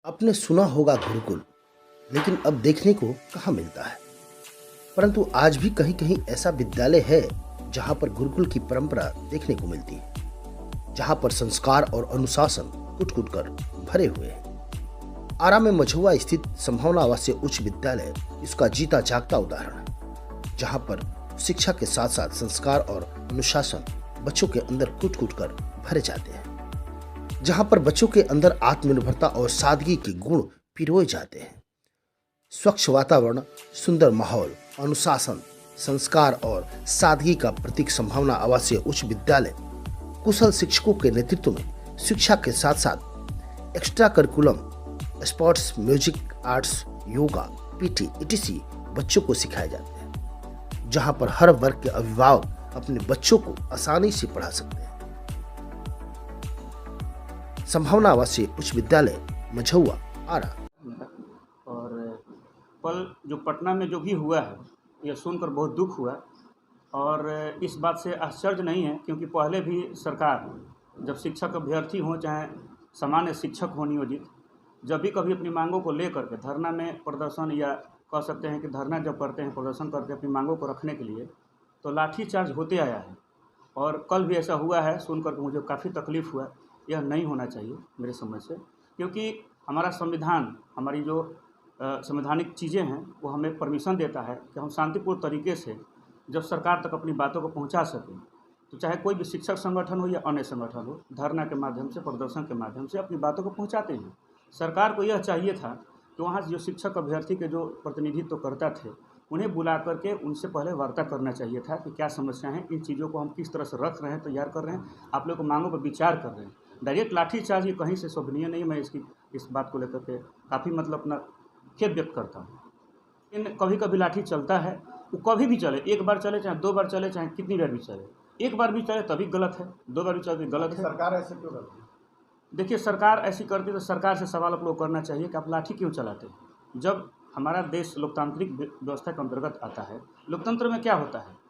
आपने सुना होगा गुरुकुल, लेकिन अब देखने को कहाँ मिलता है। परंतु आज भी कहीं कहीं ऐसा विद्यालय है जहाँ पर गुरुकुल की परंपरा देखने को मिलती है, जहाँ पर संस्कार और अनुशासन कुट कुट कर भरे हुए हैं। आरा में मझुआ स्थित संभावना आवासीय उच्च विद्यालय इसका जीता जागता उदाहरण है, जहाँ पर शिक्षा के साथ साथ संस्कार और अनुशासन बच्चों के अंदर कुट कुट कर भरे जाते हैं, जहाँ पर बच्चों के अंदर आत्मनिर्भरता और सादगी के गुण पिरोए जाते हैं। स्वच्छ वातावरण, सुंदर माहौल, अनुशासन, संस्कार और सादगी का प्रतीक संभावना आवासीय उच्च विद्यालय कुशल शिक्षकों के नेतृत्व में शिक्षा के साथ साथ extra curriculum, sports, music, arts, yoga, PT etc बच्चों को सिखाए जाते हैं, जहां पर हर वर्ग के अभिभावक अपने बच्चों को आसानी से पढ़ा सकते हैं। संभावना आवासीय उच्च विद्यालय मझुआ, आरा। और कल जो पटना में जो भी हुआ है, यह सुनकर बहुत दुख हुआ। और इस बात से आश्चर्य नहीं है, क्योंकि पहले भी सरकार जब शिक्षक अभ्यर्थी हों चाहे सामान्य शिक्षक हों नियोजित, जब भी कभी अपनी मांगों को लेकर के धरना में प्रदर्शन, या कह सकते हैं कि धरना जब करते हैं, प्रदर्शन करते हैं अपनी मांगों को रखने के लिए, तो लाठीचार्ज होते आया है। और कल भी ऐसा हुआ है, सुनकर मुझे काफ़ी तकलीफ़ हुआ। यह नहीं होना चाहिए मेरे समझ से, क्योंकि हमारा संविधान, हमारी जो संवैधानिक चीज़ें हैं, वो हमें परमिशन देता है कि हम शांतिपूर्ण तरीके से जब सरकार तक अपनी बातों को पहुंचा सकें, तो चाहे कोई भी शिक्षक संगठन हो या अन्य संगठन हो, धरना के माध्यम से, प्रदर्शन के माध्यम से अपनी बातों को पहुंचाते हैं। सरकार को यह चाहिए था कि वहाँ जो शिक्षक अभ्यर्थी के जो प्रतिनिधित्व करता थे, उन्हें बुला करके उनसे पहले वार्ता करना चाहिए था कि क्या समस्याएं हैं, इन चीज़ों को हम किस तरह से रख रहे हैं, तैयार कर रहे हैं, आप लोग मांगों पर विचार कर रहे हैं। डायरेक्ट लाठीचार्ज ये कहीं से शोभनीय नहीं। मैं इस बात को लेकर के काफ़ी अपना खेद व्यक्त करता हूँ। लेकिन कभी कभी लाठी चलता है, वो कभी भी चले, एक बार चले चाहे 2 बार चले, चाहे कितनी बार भी चले। एक बार भी चले तभी गलत है, 2 बार भी चले गलत है। सरकार ऐसे क्यों करती है? देखिए, सरकार ऐसी करती तो सरकार से सवाल आप लोग करना चाहिए कि आप लाठी क्यों चलाते हैं। जब हमारा देश लोकतांत्रिक व्यवस्था के अंतर्गत आता है, लोकतंत्र में क्या होता है,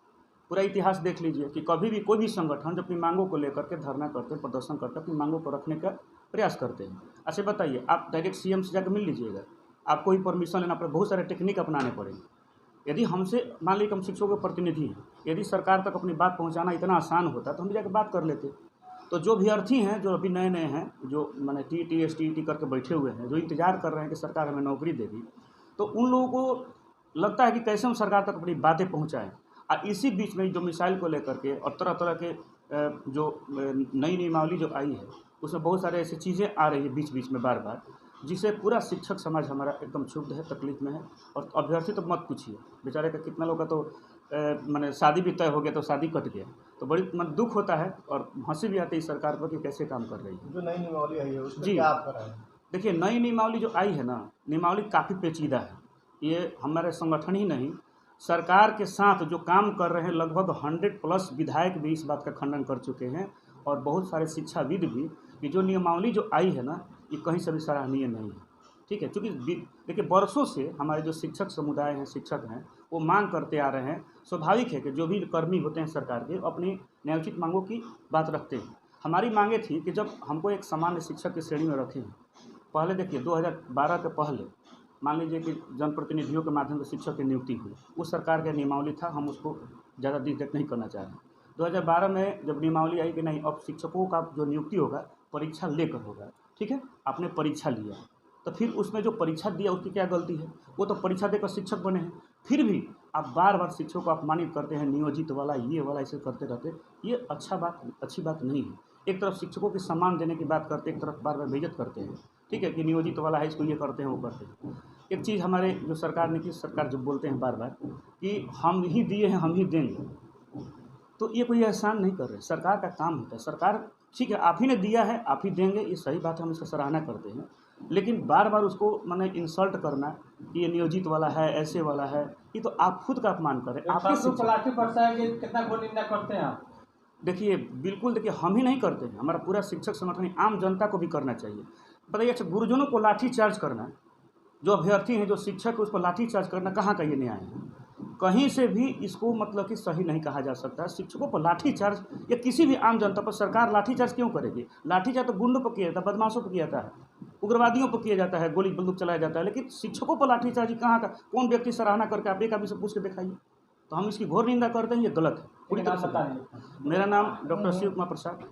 पूरा इतिहास देख लीजिए कि कभी भी कोई भी संगठन जब अपनी मांगों को लेकर के धरना करते हैं, प्रदर्शन करते हैं, अपनी मांगों को रखने का प्रयास करते हैं। अच्छा बताइए, आप डायरेक्ट सीएम से जाकर मिल लीजिएगा, आपको ही परमिशन लेना पड़ेगा, बहुत सारे टेक्निक अपनाने पड़ेंगे। यदि हमसे, मान लीजिए हम शिक्षकों के प्रतिनिधि हैं, यदि सरकार तक अपनी बात पहुँचाना इतना आसान होता तो हम जाकर बात कर लेते। तो जो अभ्यर्थी हैं, जो अभी नए नए हैं, जो मैंने टीटी एसटीईटी करके बैठे हुए हैं, जो इंतजार कर रहे हैं कि सरकार हमें नौकरी देगी, तो उन लोगों को लगता है कि कैसे हम सरकार तक अपनी बातें पहुँचाएँ। और इसी बीच में जो मिसाइल को लेकर के और तरह तरह के जो नई नियमावली जो आई है, उसमें बहुत सारे ऐसी चीज़ें आ रही है बीच बीच में बार बार, जिससे पूरा शिक्षक समाज हमारा एकदम क्षुब्ध है, तकलीफ में है। और अभ्यर्थी तो मत पूछिए, बेचारे का कितना लोग का तो मैंने शादी भी तय हो गया, तो शादी कट गया, तो बड़ी दुख होता है और हंसी भी आती है सरकार पर कि कैसे काम कर रही है। जो नई नियमावली आई है उसमें जी, क्या आप कर रहे हैं? देखिए, नई नियमावली जो आई है ना, नियमावली काफ़ी पेचीदा है। ये हमारे संगठन ही नहीं, सरकार के साथ जो काम कर रहे हैं लगभग 100+ विधायक भी इस बात का खंडन कर चुके हैं, और बहुत सारे शिक्षाविद भी, कि जो नियमावली जो आई है ना, ये कहीं से भी सराहनीय नहीं है। ठीक है, क्योंकि देखिए, वर्षों से हमारे जो शिक्षक समुदाय हैं, शिक्षक हैं, वो मांग करते आ रहे हैं। स्वाभाविक है कि जो भी कर्मी होते हैं सरकार के, अपनी न्यायोचित मांगों की बात रखते हैं। हमारी मांगे थी कि जब हमको एक सामान्य शिक्षक की श्रेणी में रखे हैं, पहले देखिए 2012 के पहले मान लीजिए कि जनप्रतिनिधियों के माध्यम से शिक्षक की नियुक्ति हुई, उस सरकार का नियमावली था, हम उसको ज़्यादा डिटेक्ट नहीं करना चाह रहे हैं। 2012 में जब नियमावली आई कि नहीं, अब शिक्षकों का जो नियुक्ति होगा परीक्षा लेकर होगा। ठीक है, आपने परीक्षा लिया, तो फिर उसमें जो परीक्षा दिया उसकी क्या गलती है? वो तो परीक्षा देकर शिक्षक बने हैं, फिर भी आप बार बार शिक्षकों को अपमानित करते हैं, नियोजित वाला, ये वाला, ऐसे करते रहते। ये अच्छी बात नहीं है। एक तरफ शिक्षकों के सम्मान देने की बात करते, एक तरफ बार बार बेइज्जत करते हैं। ठीक है, कि नियोजित वाला है, इसको ये करते हैं, वो करते हैं। एक चीज़ हमारे जो सरकार ने की, सरकार जो बोलते हैं बार बार कि हम ही दिए हैं, हम ही देंगे, तो ये कोई एहसान नहीं कर रहे। सरकार का काम होता है, सरकार, ठीक है, आप ही ने दिया है, आप ही देंगे, ये सही बात है, हम इसका सराहना करते हैं। लेकिन बार बार उसको मैंने इंसल्ट करना कि ये नियोजित वाला है, ऐसे वाला है, ये तो आप खुद का अपमान कर रहे हैं। आपके लाठी बरसाएंगे, कितना गो निंदा करते हैं आप? देखिए, बिल्कुल, देखिए, हम ही नहीं करते हैं, हमारा पूरा शिक्षक संगठन, आम जनता को भी करना चाहिए। बताइए, अच्छा, गुरुजनों को लाठीचार्ज करना, जो अभ्यर्थी हैं, जो शिक्षक है, उस पर लाठीचार्ज करना कहाँ का ये न्याय है? कहीं से भी इसको मतलब कि सही नहीं कहा जा सकता। शिक्षकों पर लाठीचार्ज या किसी भी आम जनता पर सरकार लाठीचार्ज क्यों करेगी? लाठीचार्ज तो गुंडों पर किया जाता है, बदमाशों पर किया जाता है। उग्रवादियों पर किया जाता है, गोली बंदूक चलाया जाता है, लेकिन शिक्षकों पर लाठीचार्ज कहाँ का, कौन व्यक्ति सराहना करके आप एक आदमी से पूछ के दिखाइए। तो हम इसकी घोर निंदा करते हैं, ये गलत है पूरी तरह से। मेरा नाम डॉक्टर शिव कुमार प्रसाद।